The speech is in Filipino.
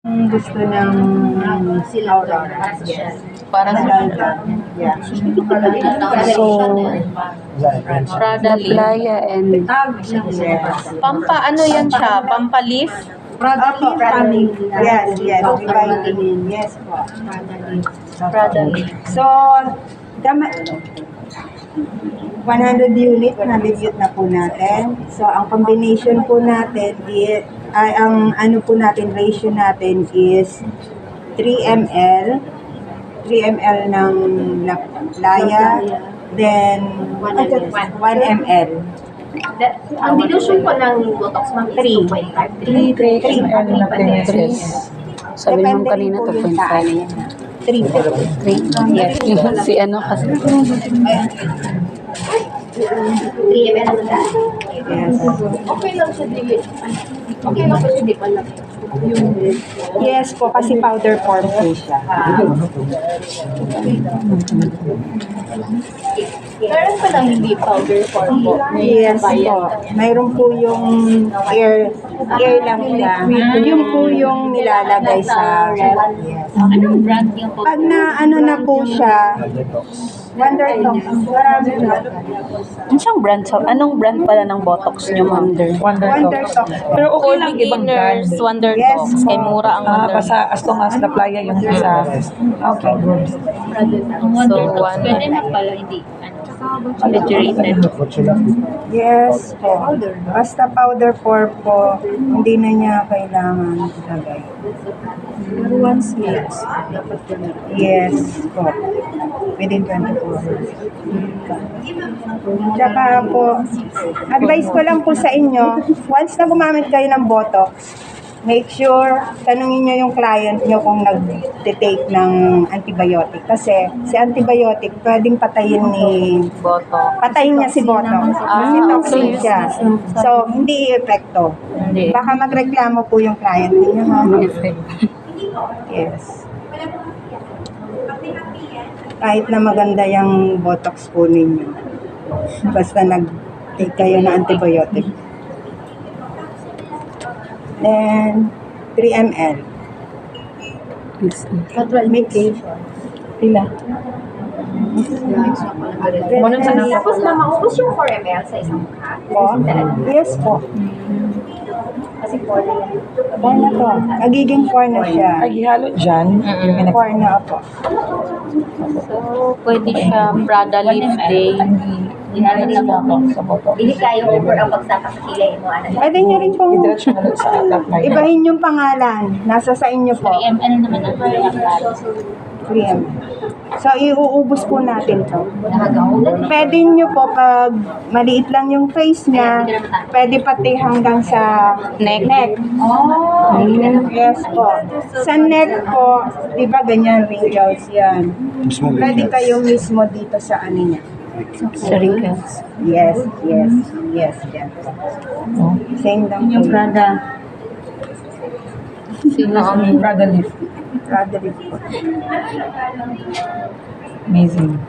Gusto ng Aurora. Yes. Para sa Yeah. So, Prada La leaf. Playa and Yes. Pampa, ano yan siya? Pampa leaf? Opo, family. Yes, yes. Vitamin. Yes po. Prada leaf. So, dama, 100 unit na review na po natin. So, ang combination po natin ay ang ano po natin, ratio natin is 3 ml. 3 ml ng Laya, then 1 ml. Ang dilution po ng Botox, ma'am, is 2.5. 3 ml na 3. Sabi mo kanina po yun sa 2.5. ano yan. 3 po. 3. Yes. Si ano kasi. 3 ml na dahil. Yes. Okay lang siya, di okay lang po siya, di pala. Yes po, kasi powder form po siya. Meron pa lang hindi powder form po. Yes po. Mayroon po yung air lang siya. Yung po yung nilalagay sa yes. Anong brand yung po? Pag na ano na po siya, Wonder Talk, marami na. Anong brand pala ng Botox nyo, ma'am? Wonder Talk. Pero okay For lang ibang brand. beginners, Wonder Yes, Talks. Kay mura ang Wonder. Basta as long as the playa yung isa. Okay, good. So, Pwede na pala, hindi. Saturated. Yes po. Basta powder form po, hindi na niya kailangan ilagay. Pero once mix, dapat po na. Yes po. Within 24 hours. Tsaka po, advice ko lang po sa inyo, once na gumamit kayo ng Botox, make sure, tanungin nyo yung client nyo kung nag-take ng antibiotic. Kasi si antibiotic, pwedeng patayin Botox. patayin niya si Botox. Kasi toxic siya. So, hindi epekto. Hindi. Baka magreklamo po yung client niyo, ha? Yes. Kahit na maganda yung Botox po ninyo. Basta nag-take kayo na antibiotic. Then, 3 ml. Natural medication. Pila? Tapos na maubos yung 4 ml sa isang cup. Po? Yes po. Kasi 4 na yan. 4 na to. Nagiging 4 na siya. Ay, ihalo dyan. Yung 4 na po. So, pwede siya Prada leaf day. Ginamit na po. sa boto. Hindi kayo over ang pagsama sa kilay mo. Ano? Pwede nyo rin pong Diretso na sa playa. ibahin yung pangalan. Nasa sa inyo po. 3 ml naman ang kaya. 3 ml. So, iuubos po natin to. Nakagawin. Pwede nyo po pag maliit lang yung face niya, pwede pati hanggang sa neck. Oh. Yes po. Sa neck po, di ba ganyan wrinkles yan. Pwede kayo mismo dito sa ano niya. Sa wrinkles. Yes, yes, yes, yes. Same lang po. Prada. Sino ang Prada leaf. Prada rin po. Amazing.